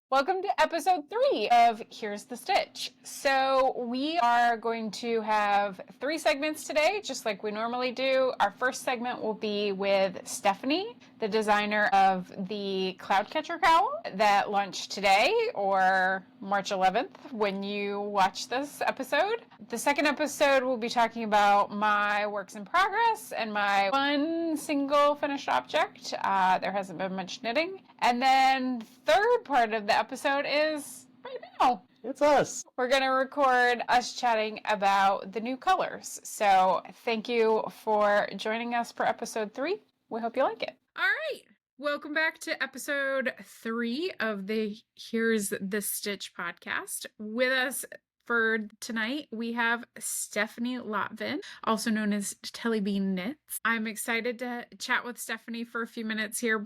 Welcome to episode 3 of Here's the Stitch. So we are going to have 3 segments today, just like we normally do. Our first segment will be with Stephanie, the designer of the Cloudcatcher cowl that launched today, or March 11th, when you watch this episode. The second episode will be talking about my works in progress and my one single finished object. There hasn't been much knitting. And then third part of the episode is right now. It's us. We're going to record us chatting about the new colors. So thank you for joining us for episode 3. We hope you like it. All right. Welcome back to episode 3 of the Here's the Stitch podcast. With us for tonight, we have Stephanie Lotvin, also known as Telly Bean Knits. I'm excited to chat with Stephanie for a few minutes here.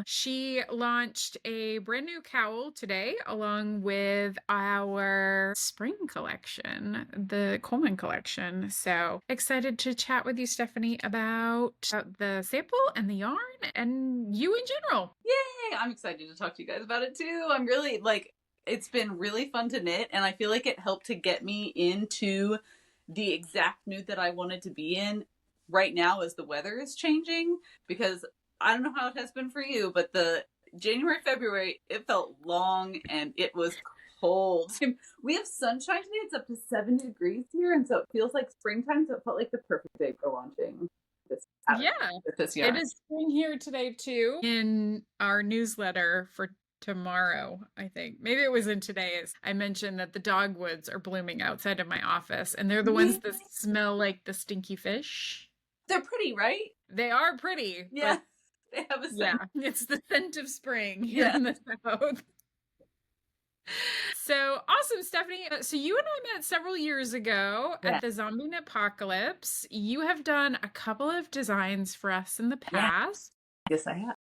She launched a brand new cowl today, along with our spring collection, the Coleman collection. So excited to chat with you, Stephanie, about the sample and the yarn and you in general. Yay! I'm excited to talk to you guys about it too. I'm really it's been really fun to knit, and I feel like it helped to get me into the exact mood that I wanted to be in right now as the weather is changing, because I don't know how it has been for you, but the January, February, it felt long and it was cold. We have sunshine today. It's up to 70 degrees here, and so it feels like springtime, so it felt like the perfect day for launching this. It is spring here today too. In our newsletter for tomorrow, I think. Maybe it was in today's. I mentioned that the dogwoods are blooming outside of my office, and they're the ones that smell like the stinky fish. They're pretty, right? They are pretty. Yeah. They have a scent. Yeah, it's the scent of spring here in the South. So awesome, Stephanie. So you and I met several years ago at the Zombie Knitpocalypse. You have done a couple of designs for us in the past. Yes, I have.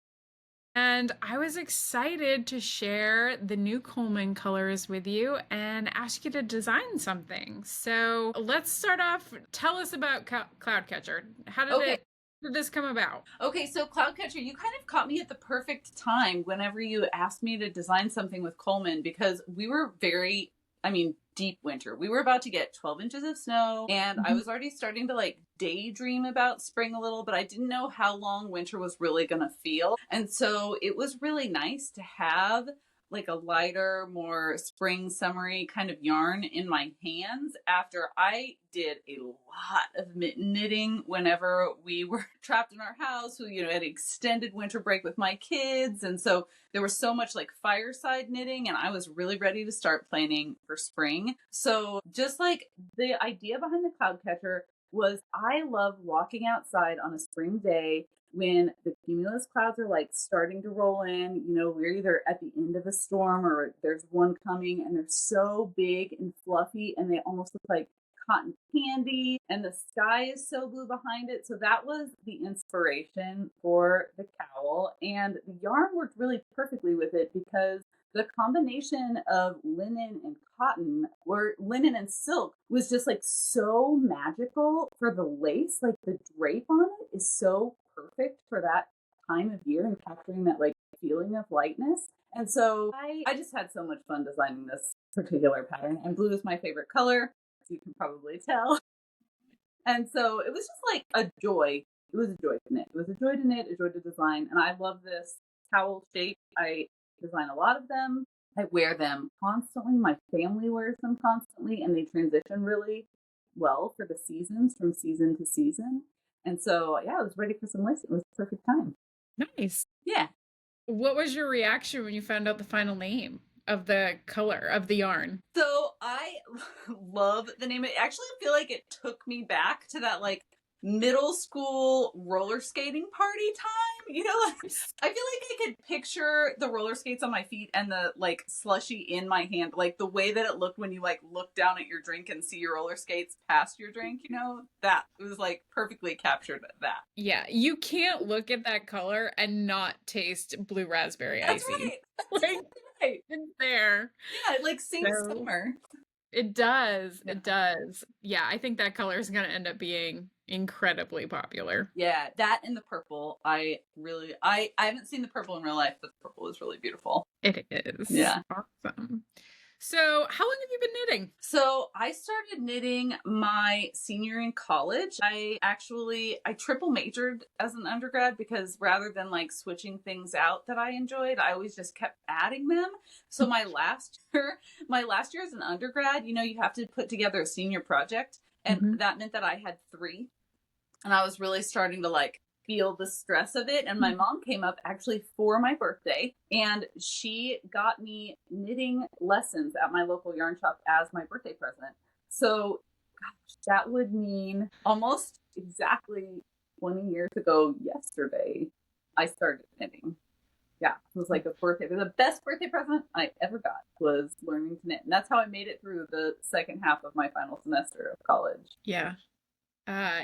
And I was excited to share the new Coleman colors with you and ask you to design something. So let's start off. Tell us about Cloudcatcher. How did this come about? Okay, so Cloudcatcher, you kind of caught me at the perfect time whenever you asked me to design something with Coleman, because we were deep winter. We were about to get 12 inches of snow, and I was already starting to daydream about spring a little, but I didn't know how long winter was really going to feel. And so it was really nice to have a lighter, more spring summery kind of yarn in my hands after I did a lot of mitten knitting whenever we were trapped in our house. We, had extended winter break with my kids. And so there was so much fireside knitting, and I was really ready to start planning for spring. So just the idea behind the Cloudcatcher was, I love walking outside on a spring day when the cumulus clouds are starting to roll in. We're either at the end of a storm or there's one coming, and they're so big and fluffy and they almost look like cotton candy, and the sky is so blue behind it. So that was the inspiration for the cowl, and the yarn worked really perfectly with it because the combination of linen and cotton, or linen and silk, was just so magical for the lace. The drape on it is so perfect for that time of year and capturing that feeling of lightness. And so I just had so much fun designing this particular pattern, and blue is my favorite color, as you can probably tell. And so it was just a joy. It was a joy to knit. It was a joy to knit, a joy to design. And I love this cowl shape. I design a lot of them. I wear them constantly. My family wears them constantly, and they transition really well for the seasons, from season to season. And so, I was ready for some lace. It was the perfect time. Nice. Yeah. What was your reaction when you found out the final name of the color of the yarn? So I love the name. I actually feel like it took me back to that middle school roller skating party time. I feel like I could picture the roller skates on my feet and the slushy in my hand, the way that it looked when you look down at your drink and see your roller skates past your drink. That was perfectly captured that. Yeah, you can't look at that color and not taste blue raspberry That's icy. Right. Right. It's there. Yeah, it sings summer. It does. Yeah. It does. Yeah, I think that color is going to end up being incredibly popular. Yeah, that and the purple. I haven't seen the purple in real life, but the purple is really beautiful. It is. Yeah. Awesome. So, how long have you been knitting? So I started knitting my senior in college. I triple majored as an undergrad because rather than like switching things out that I enjoyed, I always just kept adding them. So my last year as an undergrad, you have to put together a senior project, and that meant that I had 3, and I was really starting to like feel the stress of it. And my mom came up actually for my birthday, and she got me knitting lessons at my local yarn shop as my birthday present. So, gosh, that would mean almost exactly 20 years ago yesterday, I started knitting. Yeah, it was like the best birthday present I ever got was learning to knit. And that's how I made it through the second half of my final semester of college. Yeah.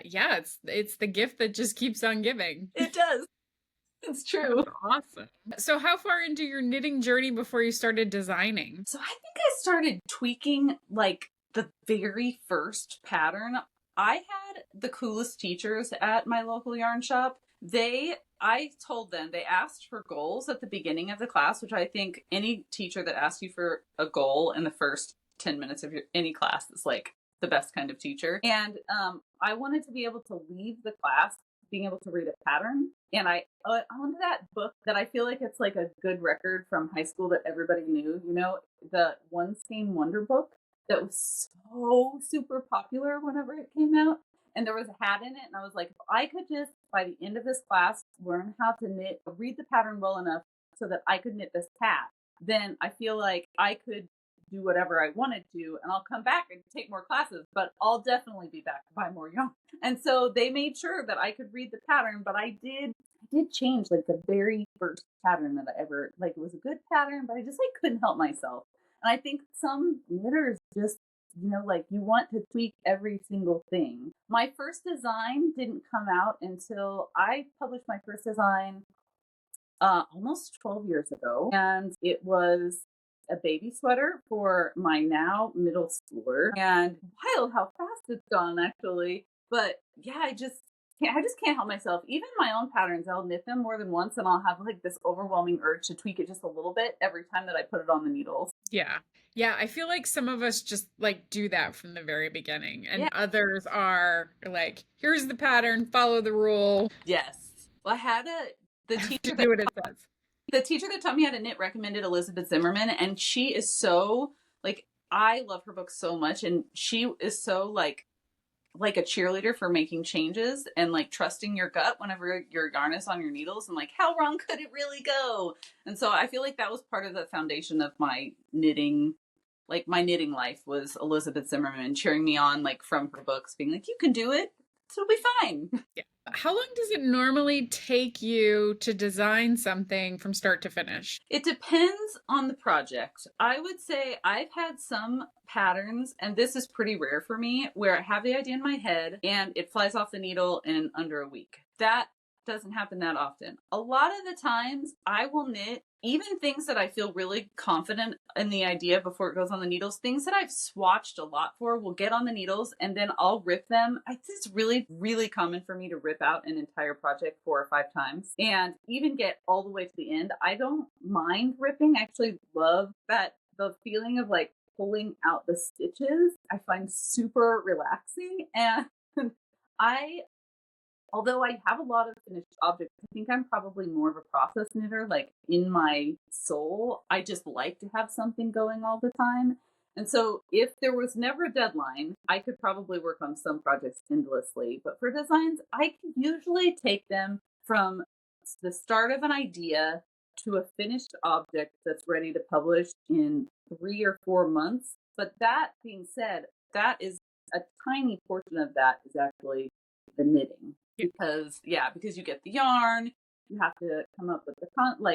Yeah, it's the gift that just keeps on giving. It does. It's true. That's awesome. So how far into your knitting journey before you started designing? So I think I started tweaking like the very first pattern. I had the coolest teachers at my local yarn shop. I told them, they asked for goals at the beginning of the class, which I think any teacher that asks you for a goal in the first 10 minutes of any class is like the best kind of teacher. And I wanted to be able to leave the class being able to read a pattern. And I onto that book that I feel like it's like a good record from high school that everybody knew, the One Skein Wonder book that was so super popular whenever it came out. And there was a hat in it. And I was like, if I could just, by the end of this class, learn how to knit, read the pattern well enough so that I could knit this hat, then I feel like I could do whatever I wanted to, and I'll come back and take more classes, but I'll definitely be back to buy more yarn. And so they made sure that I could read the pattern, but I did change like the very first pattern that I ever, like it was a good pattern, but I just like couldn't help myself. And I think some knitters just, like you want to tweak every single thing. My first design didn't come out until I published my first design almost 12 years ago. And it was a baby sweater for my now middle schooler. And wild how fast it's gone, actually. But yeah, I just can't help myself. Even my own patterns, I'll knit them more than once and I'll have like this overwhelming urge to tweak it just a little bit every time that I put it on the needles. Yeah. Yeah, I feel like some of us just like do that from the very beginning, and others are like, here's the pattern, follow the rule. Yes. Well, I had the teacher do what it says. The teacher that taught me how to knit recommended Elizabeth Zimmerman, and she is so like, I love her book so much, and she is so like a cheerleader for making changes and like trusting your gut whenever your yarn is on your needles, and like how wrong could it really go. And so I feel like that was part of the foundation of my knitting, like my knitting life, was Elizabeth Zimmerman cheering me on like from her books, being like, you can do it, it'll be fine. Yeah. How long does it normally take you to design something from start to finish? It depends on the project. I would say I've had some patterns, and this is pretty rare for me, where I have the idea in my head and it flies off the needle in under a week. That doesn't happen that often. A lot of the times I will knit even things that I feel really confident in the idea before it goes on the needles. Things that I've swatched a lot for will get on the needles, and then I'll rip them. It's really, really common for me to rip out an entire project 4 or 5 times and even get all the way to the end. I don't mind ripping. I actually love the feeling of like pulling out the stitches. I find super relaxing, and although I have a lot of finished objects, I think I'm probably more of a process knitter. Like in my soul, I just like to have something going all the time. And so if there was never a deadline, I could probably work on some projects endlessly. But for designs, I can usually take them from the start of an idea to a finished object that's ready to publish in 3 or 4 months. But that being said, that is a tiny portion of that is actually the knitting. Because you get the yarn, you have to come up with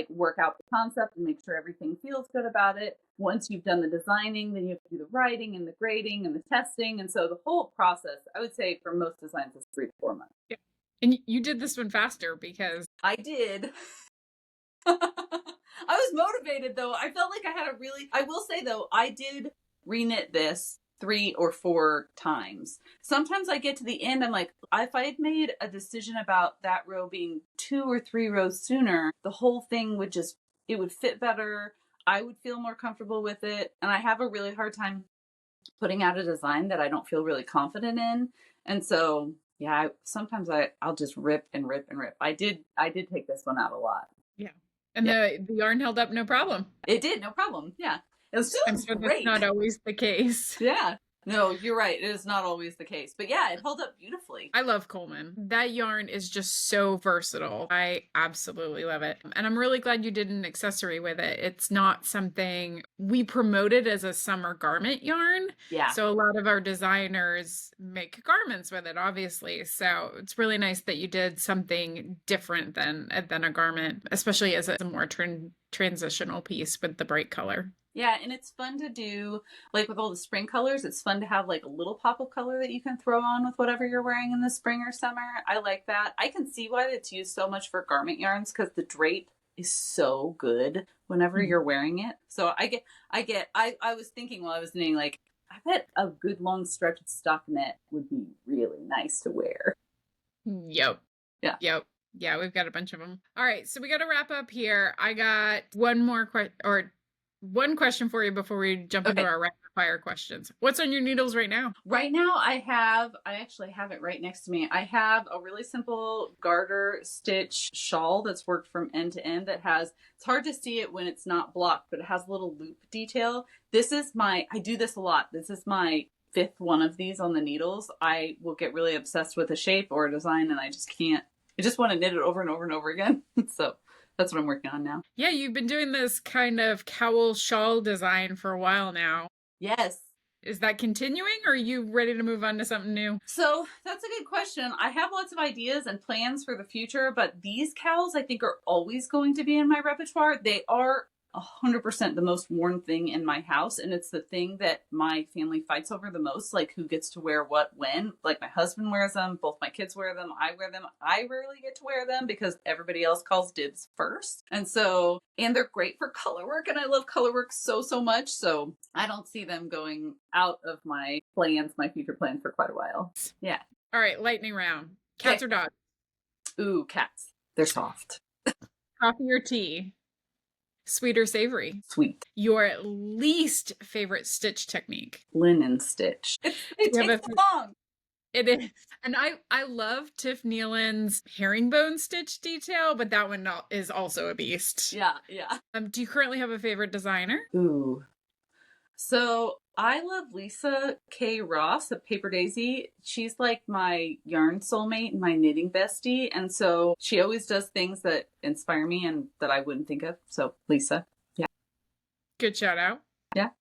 work out the concept and make sure everything feels good about it. Once you've done the designing, then you have to do the writing and the grading and the testing. And so the whole process, I would say for most designs, is 3 to 4 months. Yeah. And you did this one faster because... I did. I was motivated though. I felt like I will say though, I did reknit this 3 or 4 times. Sometimes I get to the end, I'm like, if I had made a decision about that row being 2 or 3 rows sooner, the whole thing would just, it would fit better. I would feel more comfortable with it. And I have a really hard time putting out a design that I don't feel really confident in. And so, yeah, sometimes I'll just rip and rip and rip. I did take this one out a lot. Yeah. And the yarn held up no problem. It did, no problem. Yeah. It was still I'm sure great. that's not always the case. Yeah. No, you're right. It is not always the case. But yeah, it held up beautifully. I love Coleman. That yarn is just so versatile. I absolutely love it. And I'm really glad you did an accessory with it. It's not something we promoted as a summer garment yarn. Yeah. So a lot of our designers make garments with it, obviously. So it's really nice that you did something different than a garment, especially as a more transitional piece with the bright color. Yeah, and it's fun to do, like with all the spring colors, it's fun to have like a little pop of color that you can throw on with whatever you're wearing in the spring or summer. I like that. I can see why it's used so much for garment yarns because the drape is so good whenever you're wearing it. So I was thinking while I was knitting, like, I bet a good long stretch of stockinette would be really nice to wear. Yep. Yeah. Yep. Yeah, we've got a bunch of them. All right, so we got to wrap up here. I got one one question for you before we jump into our rapid fire questions. What's on your needles right now? Right now I actually have it right next to me. I have a really simple garter stitch shawl that's worked from end to end that has, it's hard to see it when it's not blocked, but it has a little loop detail. I do this a lot. This is my 5th one of these on the needles. I will get really obsessed with a shape or a design and I just want to knit it over and over and over again. So that's what I'm working on now. Yeah, you've been doing this kind of cowl shawl design for a while now. Yes. Is that continuing or are you ready to move on to something new? So that's a good question. I have lots of ideas and plans for the future, but these cowls I think are always going to be in my repertoire. They are 100% the most worn thing in my house, and it's the thing that my family fights over the most, like who gets to wear what when. Like my husband wears them, both my kids wear them, I wear them. I rarely get to wear them because everybody else calls dibs first. And they're great for color work, and I love color work so much, so I don't see them going out of my future plans for quite a while. Yeah. All right, lightning round. Cats or dogs? Ooh, cats. They're soft. Coffee or tea? Sweet or savory? Sweet. Your least favorite stitch technique? Linen stitch. It takes so long. It is. And I love Tiff Nealon's herringbone stitch detail, but that one is also a beast. Yeah. Do you currently have a favorite designer? Ooh. So I love Lisa K. Ross of Paper Daisy. She's like my yarn soulmate and my knitting bestie. And so she always does things that inspire me and that I wouldn't think of. So Lisa. Yeah. Good shout out. Yeah.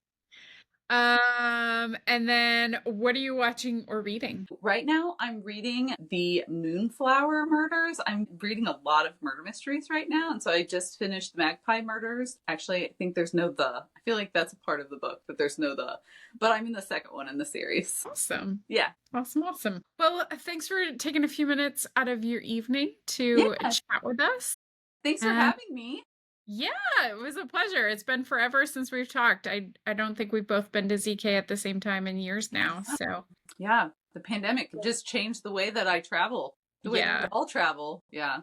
And then what are you watching or reading? Right now I'm reading the Moonflower Murders. I'm reading a lot of murder mysteries right now. And so I just finished Magpie Murders. Actually, I think there's no the. I feel like that's a part of the book, but there's no the. But I'm in the second one in the series. Awesome. Yeah. Awesome. Well, thanks for taking a few minutes out of your evening to chat with us. Thanks for having me. Yeah, it was a pleasure. It's been forever since we've talked. I don't think we've both been to ZK at the same time in years now. So yeah, the pandemic just changed the way that I travel. The way we all travel. Yeah.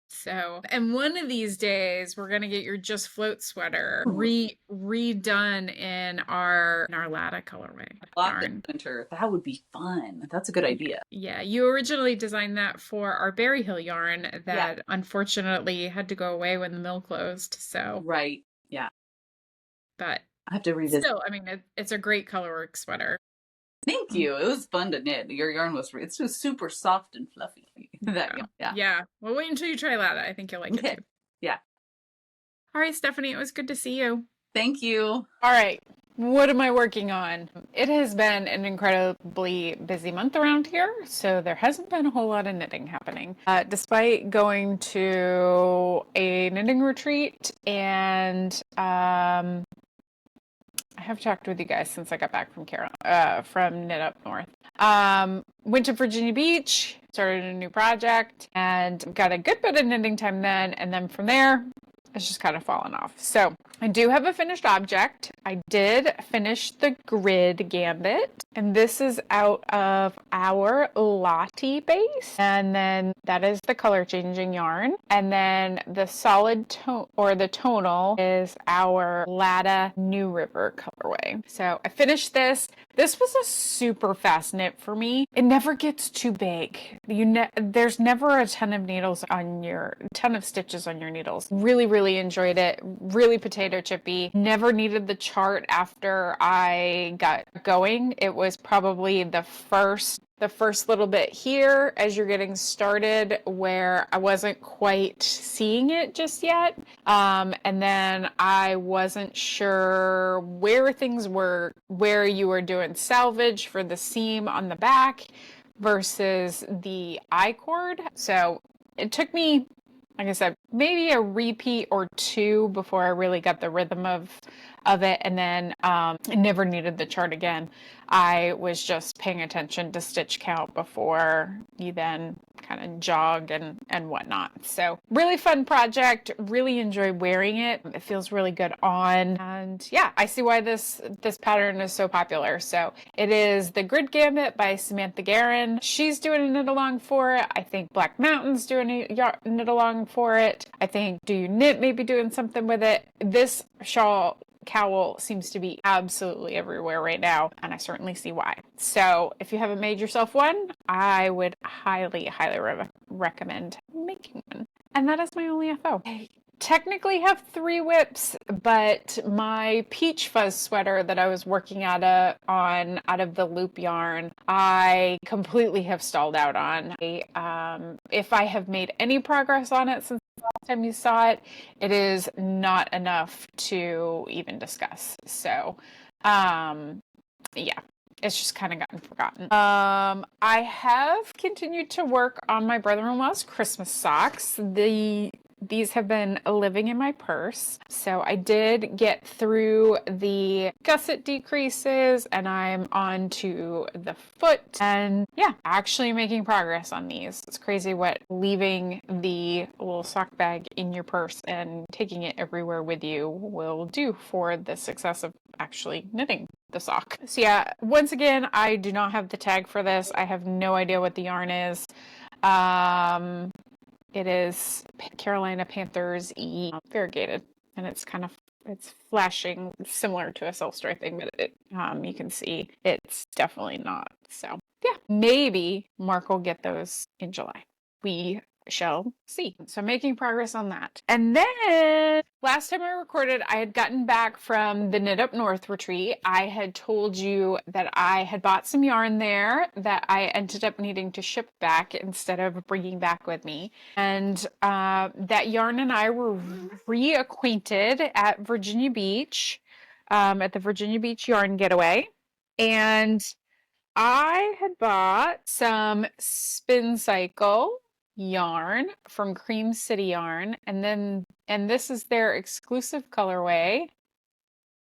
So, and one of these days we're gonna get your Just Float sweater redone in our Latta colorway. Winter. That would be fun. That's a good idea. Yeah, you originally designed that for our Berry Hill yarn that unfortunately had to go away when the mill closed. So right, yeah. But I have to revisit. Still, I mean, it's a great colorwork sweater. Thank you. It was fun to knit. Your yarn it's just super soft and fluffy. Yeah. Well, wait until you try Latta. I think you'll like it too. Yeah. All right, Stephanie, it was good to see you. Thank you. All right. What am I working on? It has been an incredibly busy month around here, so there hasn't been a whole lot of knitting happening. Despite going to a knitting retreat and I have talked with you guys since I got back from Knit Up North. Went to Virginia Beach, started a new project, and got a good bit of knitting time then. And then from there, it's just kind of fallen off. So I do have a finished object. I did finish the grid gambit, and this is out of our Lottie base, and then that is the color changing yarn, and then the solid tone or the tonal is our Lada New River colorway. So I finished this. This was a super fast knit for me. It never gets too big. There's never a ton of stitches on your needles. Really, really enjoyed it. Really potato chippy. Never needed the chart after I got going. It was probably the first little bit here as you're getting started where I wasn't quite seeing it just yet. And then I wasn't sure where things were, where you were doing salvage for the seam on the back versus the I-cord. So it took me, like I said, maybe a repeat or two before I really got the rhythm of it, and then I never needed the chart again. I was just paying attention to stitch count before you then kind of jog and whatnot. So really fun project. Really enjoy wearing it. It feels really good on, and yeah, I see why this pattern is so popular. So it is the Grid Gambit by Samantha Guerin. She's doing a knit along for it. I think Black Mountain's doing a knit along for it. I think Do You Knit may be doing something with it. This cowl seems to be absolutely everywhere right now, and I certainly see why. So if you haven't made yourself one, I would highly, highly recommend making one. And that is my only FO. I technically have 3 whips, but my peach fuzz sweater that I was working out of the loop yarn, I completely have stalled out on. If I have made any progress on it since the last time you saw it, it is not enough to even discuss. So, yeah. It's just kind of gotten forgotten. I have continued to work on my brother-in-law's Christmas socks. These have been living in my purse. So I did get through the gusset decreases and I'm on to the foot, and yeah, actually making progress on these. It's crazy what leaving the little sock bag in your purse and taking it everywhere with you will do for the success of actually knitting the sock. So yeah, once again, I do not have the tag for this. I have no idea what the yarn is. It is Carolina Panthers E variegated, and it's flashing similar to a self-striping, but you can see it's definitely not. So yeah, maybe Mark will get those in July. We shall see. So making progress on that. And then last time I recorded, I had gotten back from the Knit Up North retreat. I had told you that I had bought some yarn there that I ended up needing to ship back instead of bringing back with me. And that yarn and I were reacquainted at Virginia Beach, at the Virginia Beach Yarn Getaway. And I had bought some Spin Cycle yarn from Cream City Yarn, and this is their exclusive colorway.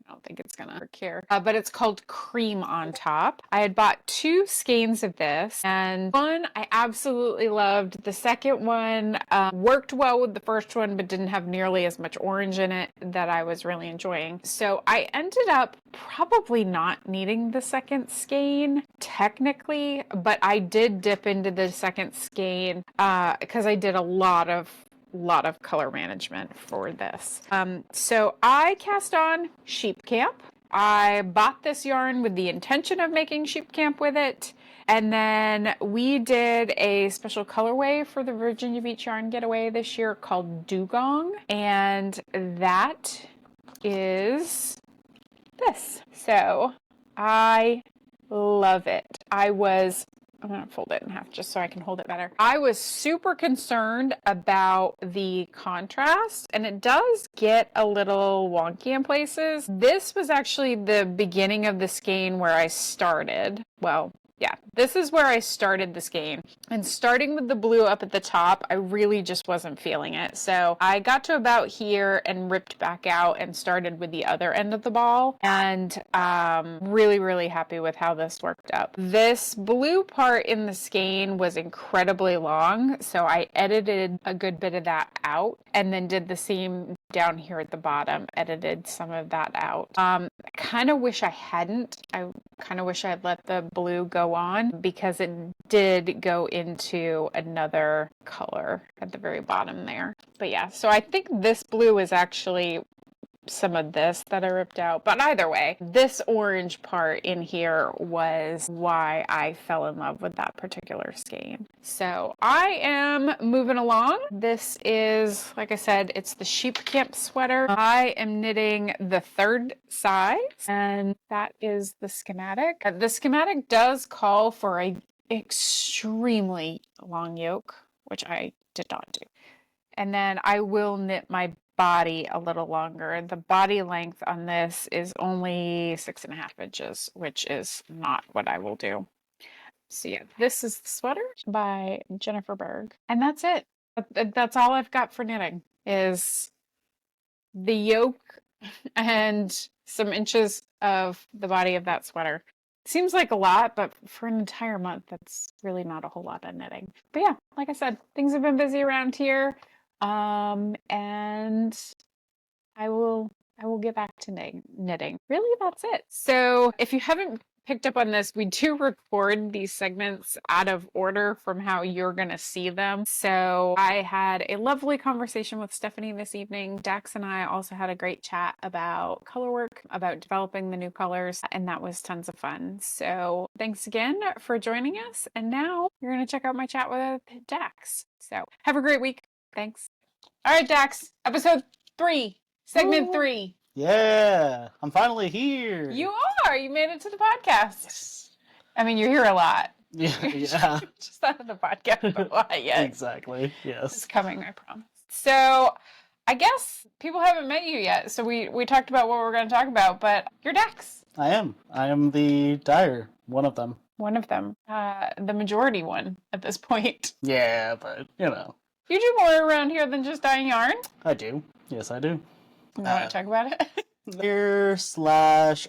I don't think it's gonna work here, but it's called Cream on Top. I had bought 2 skeins of this, and one I absolutely loved. The second one worked well with the first one, but didn't have nearly as much orange in it that I was really enjoying. So I ended up probably not needing the second skein technically, but I did dip into the second skein because I did a lot of color management for this. So I cast on Sheep Camp. I bought this yarn with the intention of making Sheep Camp with it. And then we did a special colorway for the Virginia Beach Yarn Getaway this year called Dugong. And that is this. So I love it. I'm going to fold it in half just so I can hold it better. I was super concerned about the contrast, and it does get a little wonky in places. This was actually the beginning of the skein where I started. Well, yeah, this is where I started the skein. And starting with the blue up at the top, I really just wasn't feeling it. So I got to about here and ripped back out and started with the other end of the ball. And really, really happy with how this worked out. This blue part in the skein was incredibly long. So I edited a good bit of that out and then did the same down here at the bottom, edited some of that out. I kind of wish I hadn't. I kind of wish I had let the blue go on because it did go into another color at the very bottom there. But yeah, so I think this blue is actually some of this that I ripped out. But either way, this orange part in here was why I fell in love with that particular skein. So I am moving along. This is, like I said, it's the sheep camp sweater. I am knitting the 3rd size, and that is the schematic. The schematic does call for a extremely long yoke, which I did not do. And then I will knit my body a little longer. The body length on this is only 6.5 inches, which is not what I will do. So yeah, this is the sweater by Jennifer Berg. And that's it. That's all I've got for knitting is the yoke and some inches of the body of that sweater. Seems like a lot, but for an entire month, that's really not a whole lot of knitting. But yeah, like I said, things have been busy around here. And I will get back to knitting. Really, that's it. So if you haven't picked up on this, we do record these segments out of order from how you're going to see them. So I had a lovely conversation with Stephanie this evening. Dax and I also had a great chat about color work, about developing the new colors, and that was tons of fun. So thanks again for joining us. And now you're going to check out my chat with Dax. So have a great week. Thanks. All right, Dax, episode 3, segment 3. Yeah, I'm finally here. You are. You made it to the podcast. Yes. I mean, you're here a lot. Yeah. Just not on the podcast a lot yet. Exactly. Yes. It's coming, I promise. So, I guess people haven't met you yet. So we talked about what we're going to talk about, but you're Dax. I am. I am the dyer. One of them. One of them. The majority one at this point. Yeah, but you know. You do more around here than just dyeing yarn. I do. Yes, I do. You want to talk about it? Here /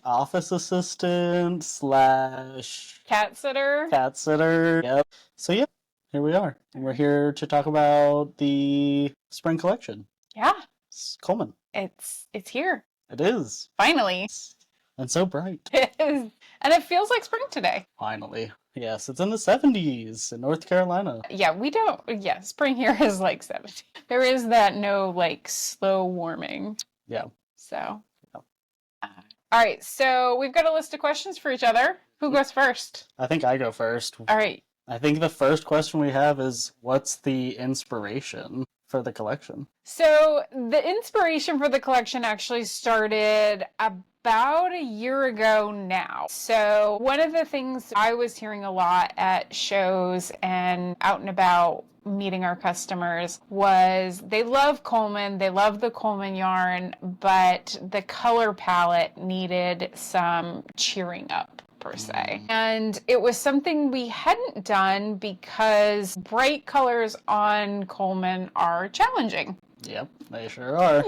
office assistant / cat sitter. Cat sitter. Yep. So yeah, here we are. And we're here to talk about the spring collection. Yeah. It's Coleman. It's here. It is. Finally. And so bright. It is. And it feels like spring today. Finally. Yes, it's in the 70s in North Carolina. Yeah, spring here is like 70. There is that slow warming. Yeah. So. Yeah. All right, so we've got a list of questions for each other. Who goes first? I think I go first. All right. I think the first question we have is, what's the inspiration for the collection? So the inspiration for the collection actually started about a year ago now. So one of the things I was hearing a lot at shows and out and about meeting our customers was they love Coleman, they love the Coleman yarn, but the color palette needed some cheering up, per se. And it was something we hadn't done because bright colors on Coleman are challenging. Yep, they sure are.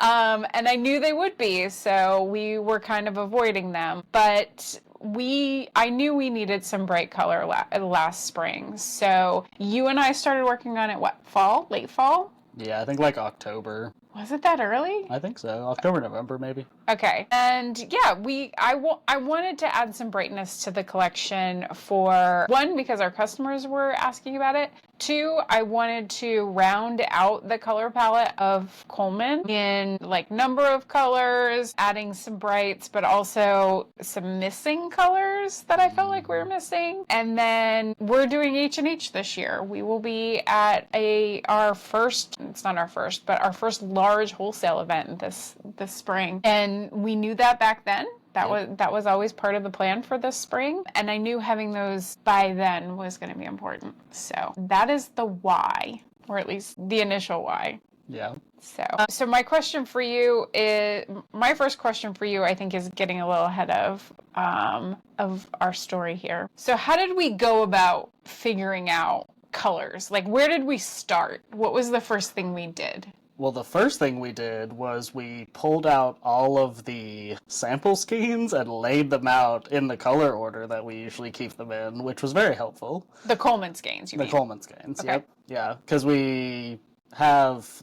And I knew they would be, so we were kind of avoiding them. But I knew we needed some bright color last spring. So you and I started working on it, fall? Late fall? Yeah, I think like October. Was it that early? I think so. October, November, maybe. Okay. And yeah, I wanted to add some brightness to the collection for, one, because our customers were asking about it. 2, I wanted to round out the color palette of Coleman in number of colors, adding some brights, but also some missing colors that I felt like we were missing. And then we're doing H&H this year. We will be at our first large wholesale event this spring. And we knew that back then. That was always part of the plan for this spring, and I knew having those by then was going to be important. So that is the why, or at least the initial why. Yeah. So my first question for you, I think, is getting a little ahead of our story here. So how did we go about figuring out colors? Where did we start? What was the first thing we did? Well, the first thing we did was we pulled out all of the sample skeins and laid them out in the color order that we usually keep them in, which was very helpful. The Coleman skeins, you mean? The Coleman skeins, okay. Yep. Yeah, because we have,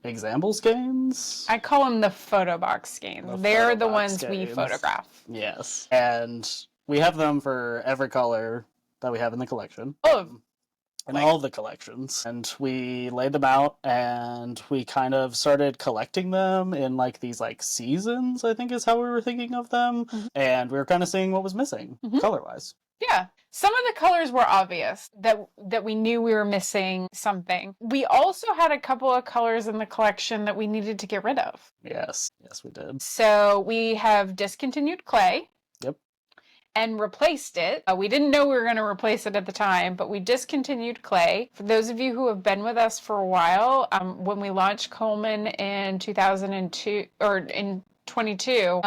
example skeins. I call them the photo box skeins. They're the ones we skeins. photograph. Yes. And we have them for every color that we have in the collection. In all of the collections. And we laid them out and we kind of started collecting them in like these like seasons, I think is how we were thinking of them. And we were kind of seeing what was missing color-wise. Yeah. Some of the colors were obvious that we knew we were missing something. We also had a couple of colors in the collection that we needed to get rid of. Yes. Yes, we did. So we have discontinued clay. Yep. And replaced it. We didn't know we were going to replace it at the time, but we discontinued clay. For those of you who have been with us for a while, when we launched Coleman in 2002 or in 22,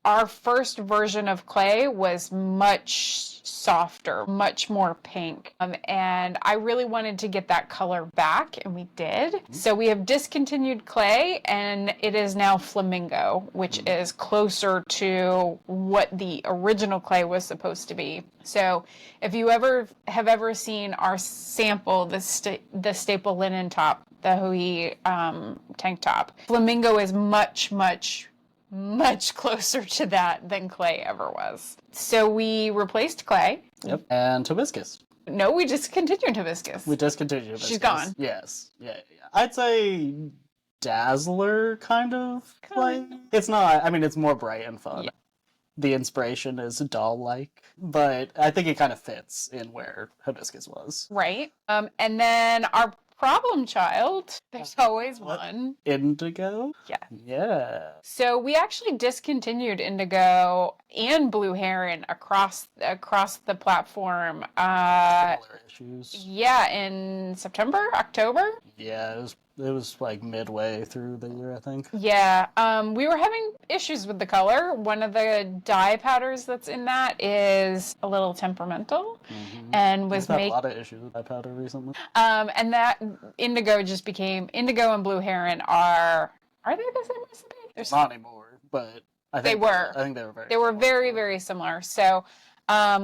our first version of clay was much softer, much more pink. And I really wanted to get that color back, and we did. So we have discontinued clay, and it is now flamingo, which is closer to what the original clay was supposed to be. So if you have ever seen our sample, the staple linen top, the Hui tank top, flamingo is much closer to that than clay ever was. So we replaced clay. Yep. And hibiscus. No, we discontinued hibiscus. We discontinued hibiscus. She's gone. Yes. Yeah. I'd say Dazzler kind of clay. It's not, I mean, it's more bright and fun. Yeah. The inspiration is doll-like, but I think it kind of fits in where hibiscus was. Right. And then our problem child, there's always one. Indigo? Yeah. Yeah. So we actually discontinued indigo and blue heron across the platform. Similar issues. Yeah, in September, October? Yeah, it was like midway through the year, I think. Yeah, we were having issues with the color. One of the dye powders that's in that is a little temperamental, and was making a lot of issues with dye powder recently. And that indigo indigo and blue heron are they the same recipe? Not anymore, but I think they were. I think they were very. They were very, very similar. So.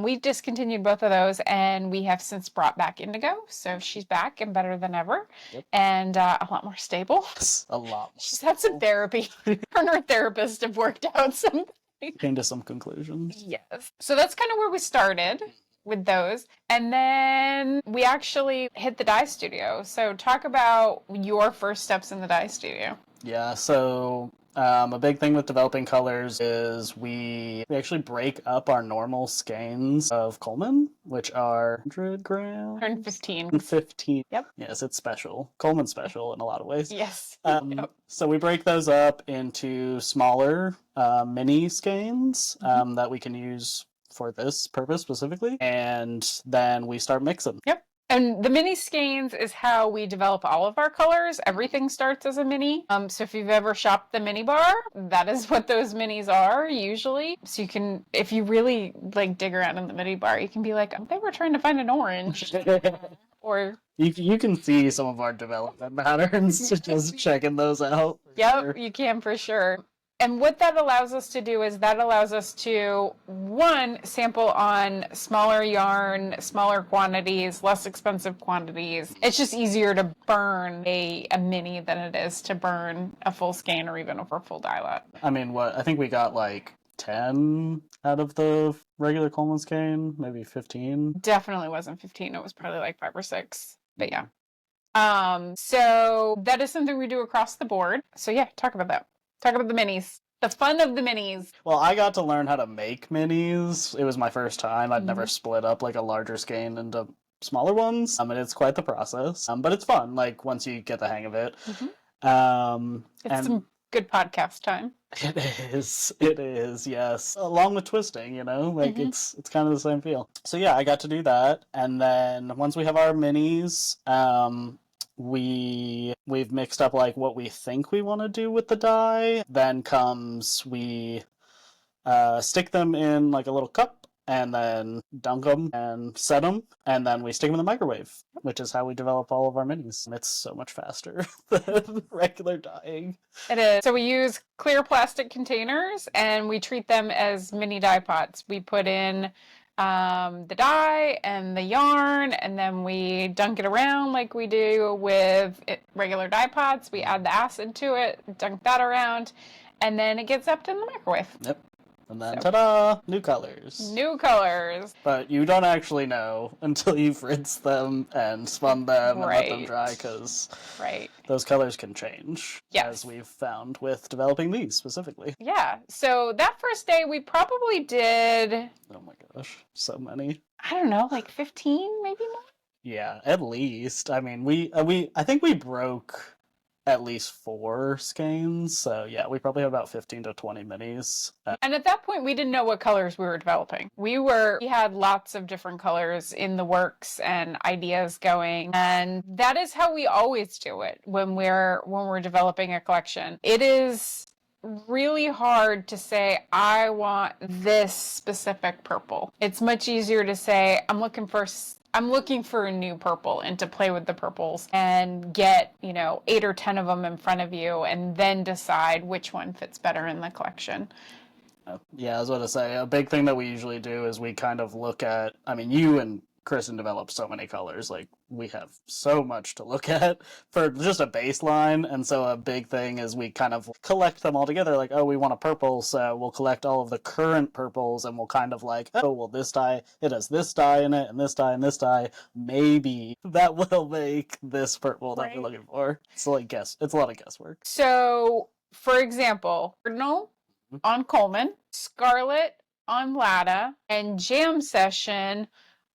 We discontinued both of those, and we have since brought back indigo. So she's back and better than ever, and a lot more stable. A lot more. She's had some therapy. Her and her therapist have worked out something. Came to some conclusions. Yes. So that's kind of where we started with those. And then we actually hit the dye studio. So talk about your first steps in the dye studio. Yeah, so a big thing with developing colors is we actually break up our normal skeins of Coleman, which are 100 grams? 115. 115. Yep. Yes, it's special. Coleman special in a lot of ways. Yes. So we break those up into smaller mini skeins that we can use for this purpose specifically, and then we start mixing. Yep. And the mini skeins is how we develop all of our colors. Everything starts as a mini. So if you've ever shopped the mini bar, that is what those minis are usually. So you can, if you really like dig around in the mini bar, you can be like, oh, they were trying to find an orange. Or you can see some of our development patterns just checking those out. Yep, you can for sure. And what that allows us to do is that allows us to, one, sample on smaller yarn, smaller quantities, less expensive quantities. It's just easier to burn a mini than it is to burn a full skein or even over a full dye lot. I mean, I think we got like 10 out of the regular Coleman skein, maybe 15. Definitely wasn't 15. It was probably like 5 or 6. But yeah. So that is something we do across the board. So yeah, talk about that. Talk about the minis. The fun of the minis. Well, I got to learn how to make minis. It was my first time. I'd never split up like a larger skein into smaller ones. And it's quite the process. But it's fun, like, once you get the hang of it. It's some good podcast time. It is, yes. Along with twisting, like it's kind of the same feel. So yeah, I got to do that. And then once we have our minis, we've mixed up like what we think we want to do with the dye. Then comes we stick them in like a little cup and then dunk them and set them, and then we stick them in the microwave, which is how we develop all of our minis. It's so much faster than regular dyeing. It is. So we use clear plastic containers and we treat them as mini dye pots. We put in the dye and the yarn, and then we dunk it around like we do with regular dye pots. We add the acid to it, dunk that around, and then it gets up in the microwave. Yep. And then, ta-da! New colors. New colors. But you don't actually know until you've rinsed them and spun them and let them Right. dry, because Right. those colors can change, Yes. as we've found with developing these specifically. Yeah. So that first day, we probably did, Oh my gosh, so many. I don't know, like 15, maybe more? Yeah, at least. I mean, I think we broke at least 4 skeins, so yeah, we probably have about 15 to 20 minis. And at that point, we didn't know what colors we were developing. We had lots of different colors in the works and ideas going. And that is how we always do it when we're developing a collection. It is really hard to say, I want this specific purple. It's much easier to say, I'm looking for a new purple, and to play with the purples and get, 8 or 10 of them in front of you and then decide which one fits better in the collection. Yeah, I was going to say, a big thing that we usually do is we kind of look at, I mean, you and Kristen developed so many colors, like, we have so much to look at for just a baseline, and so a big thing is we kind of collect them all together, like, oh, we want a purple, so we'll collect all of the current purples, and we'll kind of like, oh, well, this dye, it has this dye in it, and this dye, and this dye, maybe that will make this purple that we're looking for. It's like it's a lot of guesswork. So, for example, Cardinal on Coleman, Scarlet on Lada, and Jam Session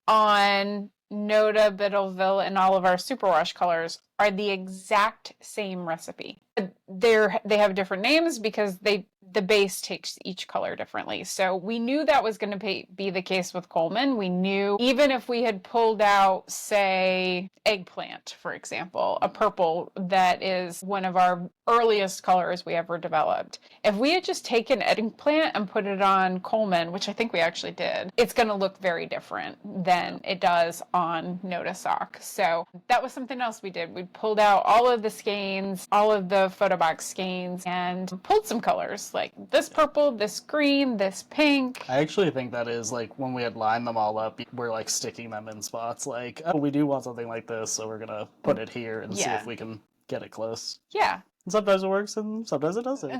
on Noda, Biddleville, and all of our superwash colors are the exact same recipe. They have different names because the base takes each color differently. So we knew that was going to be the case with Coleman. We knew even if we had pulled out, say, eggplant, for example, a purple that is one of our earliest colors we ever developed. If we had just taken eggplant and put it on Coleman, which I think we actually did, it's going to look very different than it does on Noda Sock. So that was something else we did. We pulled out all of the skeins, all of the photo box skeins, and pulled some colors like this purple, this green, this pink. I actually think that is like when we had lined them all up, we're like sticking them in spots like, oh, we do want something like this, so we're gonna put it here and see if we can get it close. Yeah. And sometimes it works and sometimes it doesn't.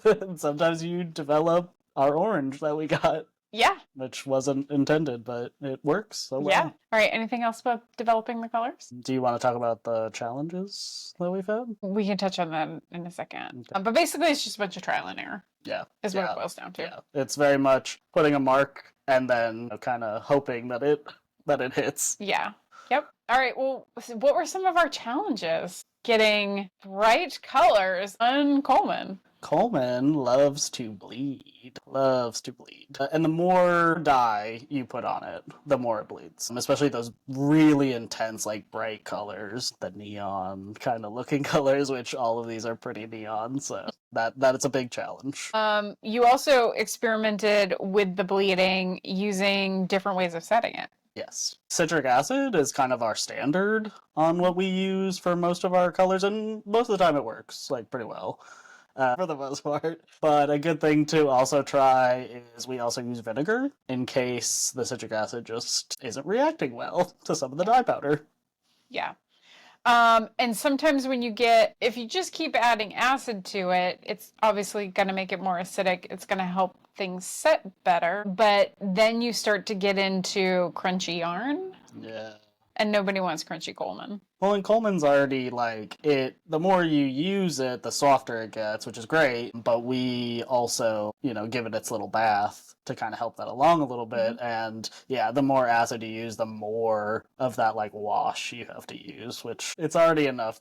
And sometimes you develop our orange that we got. Yeah. Which wasn't intended, but it works so well. Yeah. All right. Anything else about developing the colors? Do you want to talk about the challenges that we've had? We can touch on that in a second. Okay. But basically, it's just a bunch of trial and error. Yeah. Is what it boils down to. Yeah. It's very much putting a mark and then kind of hoping that it hits. Yeah. Yep. All right. Well, what were some of our challenges getting bright colors on Coleman? Coleman loves to bleed. And the more dye you put on it, the more it bleeds. Especially those really intense, like, bright colors, the neon kind of looking colors, which all of these are pretty neon, so that is a big challenge. You also experimented with the bleeding using different ways of setting it. Yes. Citric acid is kind of our standard on what we use for most of our colors, and most of the time it works, like, pretty well. For the most part. But a good thing to also try is we also use vinegar in case the citric acid just isn't reacting well to some of the dye powder. Yeah. And sometimes if you just keep adding acid to it, it's obviously going to make it more acidic. It's going to help things set better. But then you start to get into crunchy yarn. Yeah. And nobody wants crunchy Coleman. Well, and Coleman's already, like, the more you use it, the softer it gets, which is great, but we also, give it its little bath to kind of help that along a little bit, and, yeah, the more acid you use, the more of that, like, wash you have to use, which it's already enough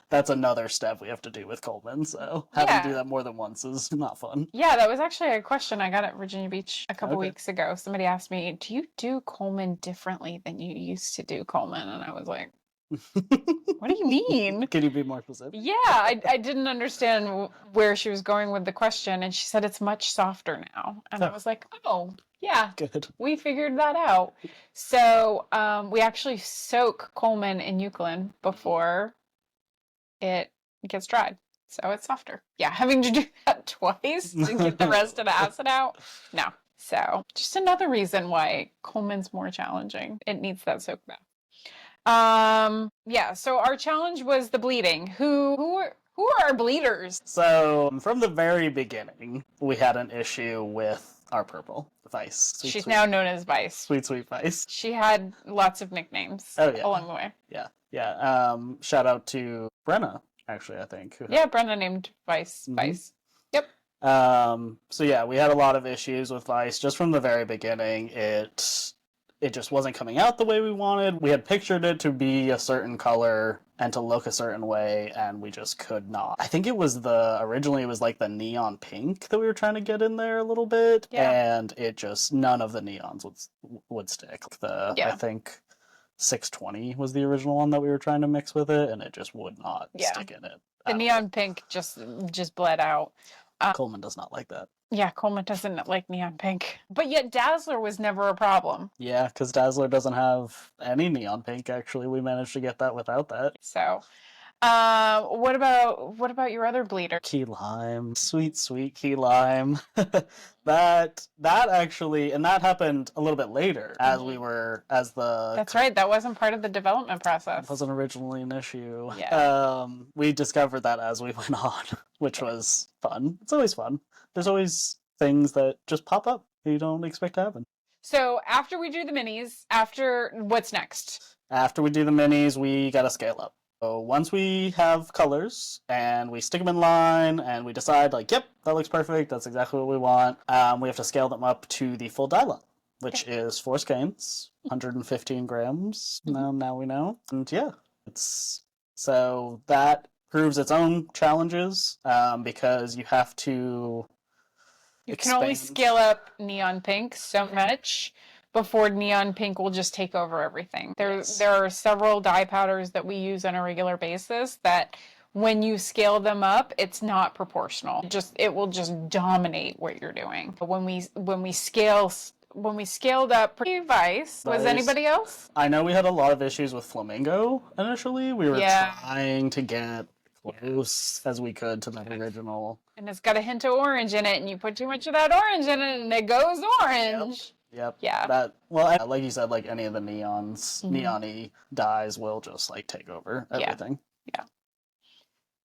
that's another step we have to do with Coleman, so having to do that more than once is not fun. Yeah, that was actually a question I got at Virginia Beach a couple weeks ago. Somebody asked me, do you do Coleman differently than you used to do Coleman? And I was like, what do you mean? Can you be more specific? Yeah, I didn't understand where she was going with the question, and she said it's much softer now. And I was like, oh, yeah, good. We figured that out. So we actually soak Coleman in Eucalyptus before it gets dried. So it's softer. Yeah, having to do that twice to get the rest of the acid out? No. So just another reason why Coleman's more challenging. It needs that soak bath. Yeah, so our challenge was the bleeding. Who are our bleeders? So from the very beginning, we had an issue with our purple, Vice. She's now known as Vice. Sweet Vice. She had lots of nicknames along the way. Yeah. Shout out to Brenna, actually, I think. Brenna named Vice. Vice. Yep. So yeah, we had a lot of issues with Vice just from the very beginning. It just wasn't coming out the way we wanted. We had pictured it to be a certain color and to look a certain way, and we just could not. I think originally it was like the neon pink that we were trying to get in there a little bit, and it just, none of the neons would stick. I think 620 was the original one that we were trying to mix with it, and it just would not stick in it. The neon pink just bled out. Coleman does not like that. Yeah, Coleman doesn't like neon pink. But yet Dazzler was never a problem. Yeah, because Dazzler doesn't have any neon pink, actually. We managed to get that without that. So, what about your other bleeder? Key lime. Sweet key lime. that actually, and that happened a little bit later That's right, that wasn't part of the development process. It wasn't originally an issue. Yeah. We discovered that as we went on, which was fun. It's always fun. There's always things that just pop up that you don't expect to happen. So after we do the minis, what's next? After we do the minis, we gotta scale up. So once we have colors and we stick them in line and we decide yep, that looks perfect, that's exactly what we want, we have to scale them up to the full dye lot, which is 4 skeins, 115 grams. Now we know. And yeah, so that proves its own challenges because you have to can only scale up neon pink so much before neon pink will just take over everything. There are several dye powders that we use on a regular basis that when you scale them up, it's not proportional. It will just dominate what you're doing. But when we scaled up Vice, was anybody else? I know we had a lot of issues with Flamingo initially. We were trying to get close as we could to the original. And it's got a hint of orange in it, and you put too much of that orange in it, and it goes orange. Yep. Yeah. Like you said, any of the neon-y dyes will just take over everything.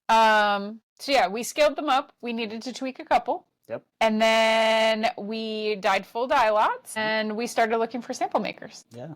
Yeah. So yeah, we scaled them up. We needed to tweak a couple. Yep. And then we dyed full dye lots, and we started looking for sample makers. Yeah.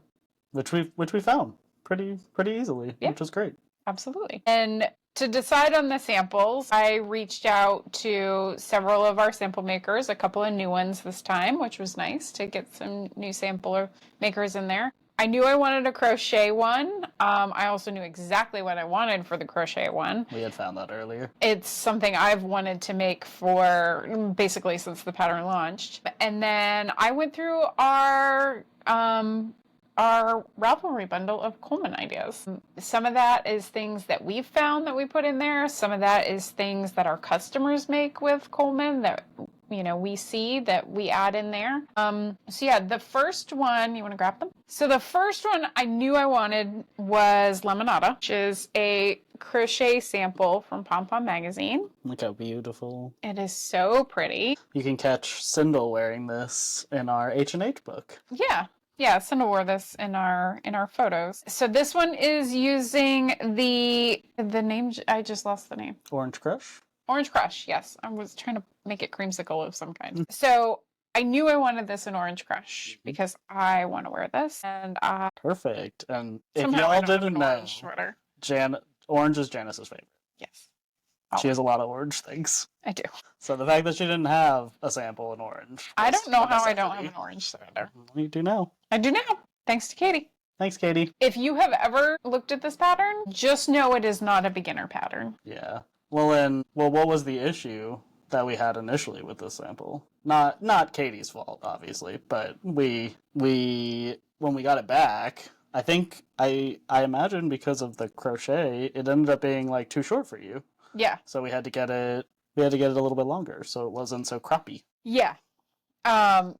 Which we found pretty easily, which was great. Absolutely. And to decide on the samples, I reached out to several of our sample makers, a couple of new ones this time, which was nice to get some new sample makers in there. I knew I wanted a crochet one. I also knew exactly what I wanted for the crochet one. We had found that earlier. It's something I've wanted to make for basically since the pattern launched. And then I went through our Ravelry bundle of Coleman ideas. Some of that is things that we've found that we put in there. Some of that is things that our customers make with Coleman that we see that we add in there. So yeah, the first one, you want to grab them? So the first one I knew I wanted was Lemonada, which is a crochet sample from Pom Pom magazine. Look how beautiful. It is so pretty. You can catch Sindel wearing this in our H&H book. Yeah, Cinda wore this in our photos. So this one is using the name, I just lost the name. Orange Crush? Orange Crush, yes. I was trying to make it creamsicle of some kind. So I knew I wanted this in Orange Crush because I want to wear this. Perfect. And if y'all didn't know, orange is Janice's favorite. Yes. She has a lot of orange things. I do. So the fact that she didn't have a sample in orange. I don't know how I don't have an orange sweater. You do now. I do now. Thanks to Katie. Thanks, Katie. If you have ever looked at this pattern, just know it is not a beginner pattern. Yeah. Well, what was the issue that we had initially with this sample? Not Katie's fault, obviously, but we when we got it back, I think I imagine because of the crochet, it ended up being too short for you. Yeah. So we had to get it a little bit longer so it wasn't so croppy. Yeah. And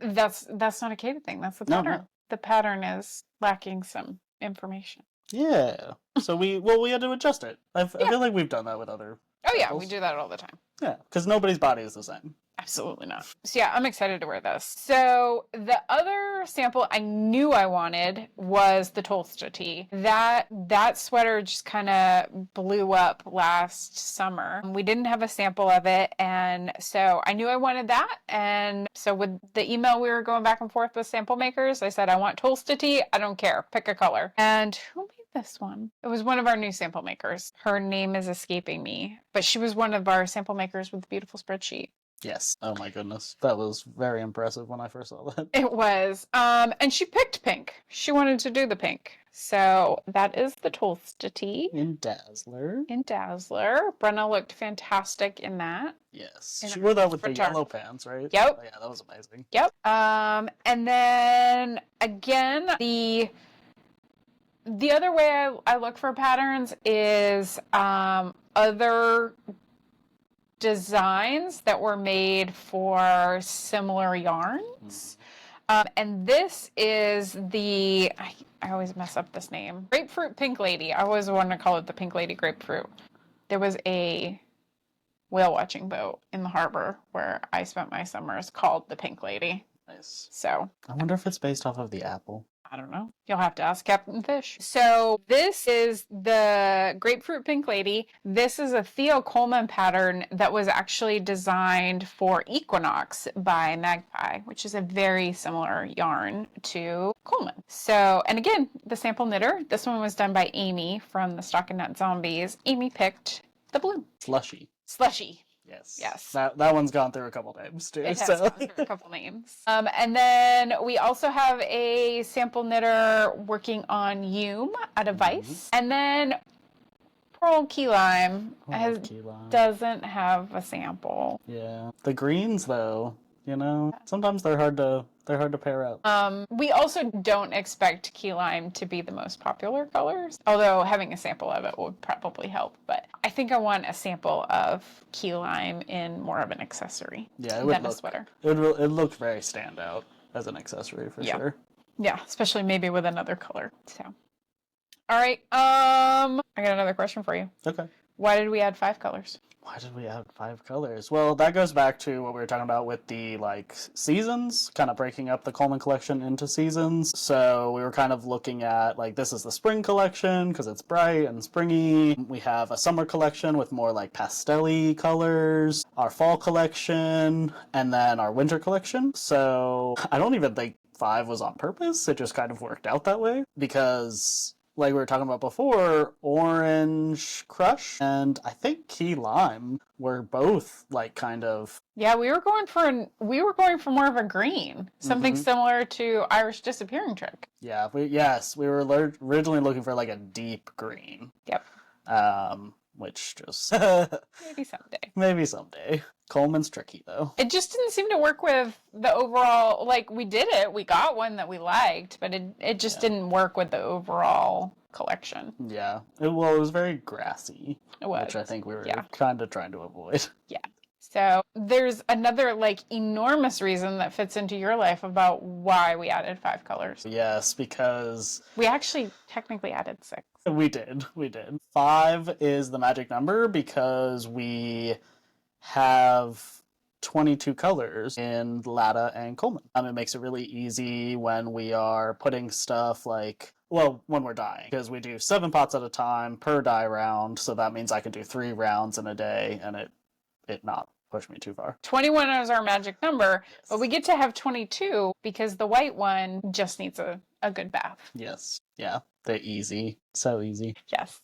that's not a Katie thing. That's the pattern. No. The pattern is lacking some information. Yeah. So we had to adjust it. I feel like we've done that with other. Oh yeah, we do that all the time. Yeah, because nobody's body is the same. Absolutely not. So yeah, I'm excited to wear this. So the other sample I knew I wanted was the Tolsta tee. That sweater just kind of blew up last summer. We didn't have a sample of it, and so I knew I wanted that. And so with the email we were going back and forth with sample makers, I said, I want Tolsta tee. I don't care. Pick a color. And who made this one? It was one of our new sample makers. Her name is escaping me, but she was one of our sample makers with the beautiful spreadsheet. Yes. Oh my goodness. That was very impressive when I first saw that. It was. And she picked pink. She wanted to do the pink. So that is the Tolsta tee. In Dazzler. Brenna looked fantastic in that. Yes. She wore that with the yellow pants, right? Yep. Oh, yeah, that was amazing. Yep. And then again, the other way I look for patterns is other designs that were made for similar yarns. And this is the, I always mess up this name, Grapefruit Pink Lady. I always wanted to call it the Pink Lady Grapefruit. There was a whale watching boat in the harbor where I spent my summers called the Pink Lady. Nice. So I wonder if it's based off of the apple. I don't know. You'll have to ask Captain Fish. So this is the Grapefruit Pink Lady. This is a Theo Coleman pattern that was actually designed for Equinox by Magpie, which is a very similar yarn to Coleman. So, and again, the sample knitter. This one was done by Amy from the Stockinette Zombies. Amy picked the blue. Slushy. Yes. That one's gone through a couple names too. It has gone through a couple names. And then we also have a sample knitter working on Yume out of Vice. And then poor old Key Lime doesn't have a sample. Yeah. The greens though, sometimes they're hard to pair up. We also don't expect Key Lime to be the most popular colors, although having a sample of it would probably help. But I think I want a sample of Key Lime in more of an accessory than a sweater. It looked very standout as an accessory for sure. Yeah, especially maybe with another color. So, all right. I got another question for you. Okay. Why did we add 5 colors? Why did we add 5 colors? Well, that goes back to what we were talking about with the seasons, kind of breaking up the Coleman collection into seasons. So we were kind of looking at this is the spring collection because it's bright and springy. We have a summer collection with more pastel-y colors, our fall collection, and then our winter collection. So I don't even think 5 was on purpose. It just kind of worked out that way because, like we were talking about before, Orange Crush and I think Key Lime were both kind of. Yeah, we were going for more of a green, something similar to Irish Disappearing Trick. Yeah, we were originally looking for a deep green. Yep. Which just maybe someday. Coleman's tricky though. It just didn't seem to work with the overall. We did it, we got one that we liked, but it just didn't work with the overall collection. Yeah, it was very grassy. It was, which I think we were kind of trying to avoid. Yeah. So there's another enormous reason that fits into your life about why we added 5 colors. Yes, because we actually technically added 6. We did. 5 is the magic number because we have 22 colors in Latta and Coleman. It makes it really easy when we are putting stuff when we're dyeing, because we do 7 pots at a time per dye round, so that means I can do 3 rounds in a day and it not push me too far. 21 is our magic number, but we get to have 22 because the white one just needs a good bath. Yes. Yeah. They're easy. So easy. Yes.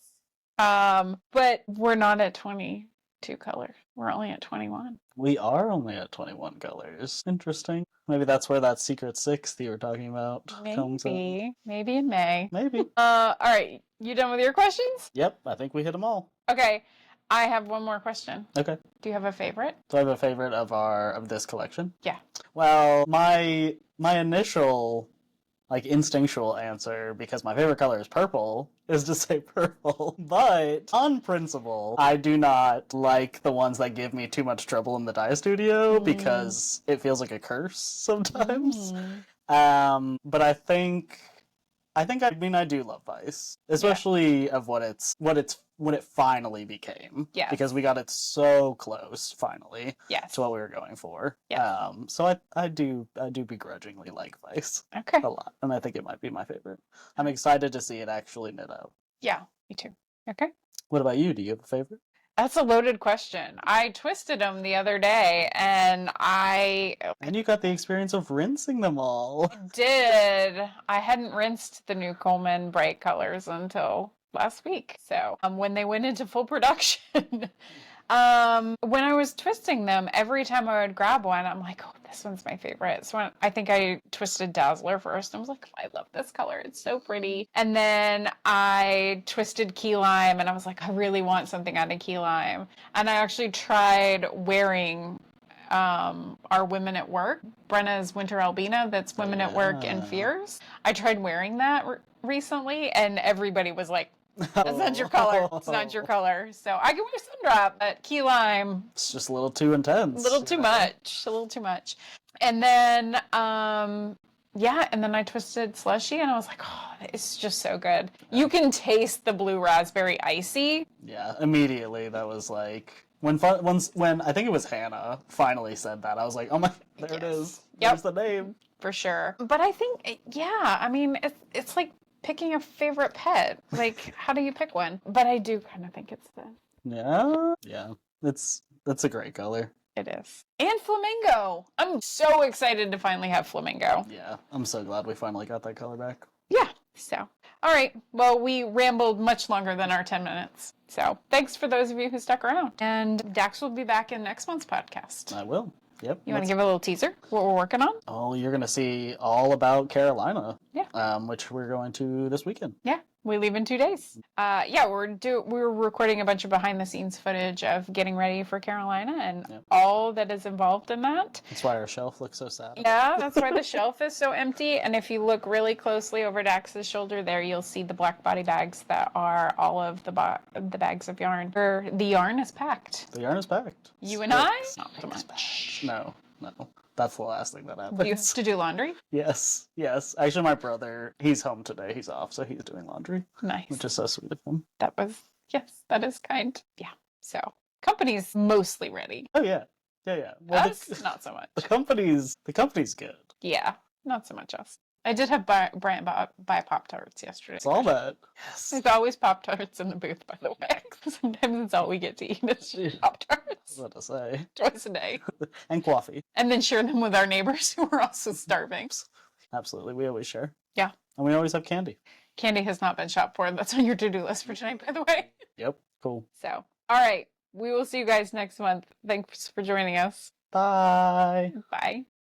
But we're not at 22 colors. We're only at 21. We are only at 21 colors. Interesting. Maybe that's where that secret 6th you were talking about comes in. Maybe in May. Maybe. All right. You done with your questions? Yep. I think we hit them all. Okay. I have one more question. Okay. Do you have a favorite? Do I have a favorite of this collection? Yeah. Well, my initial instinctual answer, because my favorite color is purple, is to say purple. But on principle, I do not like the ones that give me too much trouble in the dye studio because it feels like a curse sometimes. But I think I think, I mean, I do love Vice, especially of what it finally became. Yes. Because we got it so close, finally, yes. to what we were going for. Yes. So I do begrudgingly like Vice. Okay. A lot, and I think it might be my favorite. I'm excited to see it actually knit out. Yeah, me too. Okay. What about you? Do you have a favorite? That's a loaded question. I twisted them the other day, and And you got the experience of rinsing them all. did. I hadn't rinsed the new Coleman bright colors until last week. So when they went into full production, when I was twisting them, every time I would grab one, I'm like, oh, this one's my favorite. So I think I twisted Dazzler first. I was like, I love this color. It's so pretty. And then I twisted Key Lime, and I was like, I really want something out of Key Lime. And I actually tried wearing our Women at Work, Brenna's Winter Albina, that's Women at Work and Fears. I tried wearing that recently, and everybody was like, that's not your color. It's not your color. So I can wear Sundrop, but Key Lime, it's just a little too intense. A little too much. And then, and then I twisted Slushy, and I was like, oh, it's just so good. You can taste the blue raspberry icy. Yeah, immediately that was like, when I think it was Hannah finally said that, I was like, oh my, there it is. There's the name. For sure. But I think, I mean, it's like picking a favorite pet. Like, how do you pick one? But I do kind of think it's the... Yeah. It's a great color. It is. And Flamingo. I'm so excited to finally have Flamingo. Yeah, I'm so glad we finally got that color back. Yeah. So, all right. Well, we rambled much longer than our 10 minutes. So, thanks for those of you who stuck around. And Dax will be back in next month's podcast. I will. Yep. You want to give a little teaser what we're working on? Oh, you're going to see all about Carolina. Yeah. Which we're going to this weekend. Yeah. We leave in 2 days. We're recording a bunch of behind the scenes footage of getting ready for Carolina and all that is involved in that. That's why our shelf looks so sad. Yeah, that's why the shelf is so empty. And if you look really closely over Dax's shoulder there, you'll see the black body bags that are all of the bags of yarn. The yarn is packed. The yarn is packed. You and I? Not so much. No. That's the last thing that happens. Do you have to do laundry? Yes. Actually, my brother, he's home today. He's off, so he's doing laundry. Nice. Which is so sweet of him. That is kind. Yeah. So, company's mostly ready. Oh, yeah. Well, us, not so much. The company's good. Yeah, not so much us. I did have Brant buy Pop-Tarts yesterday. Saw that. Yes. There's always Pop-Tarts in the booth, by the way. Sometimes it's all we get to eat is Pop-Tarts. I was about to say. Twice a day. And coffee. And then share them with our neighbors who are also starving. Absolutely. We always share. Yeah. And we always have candy. Candy has not been shopped for. That's on your to-do list for tonight, by the way. Yep. Cool. So, all right. We will see you guys next month. Thanks for joining us. Bye. Bye.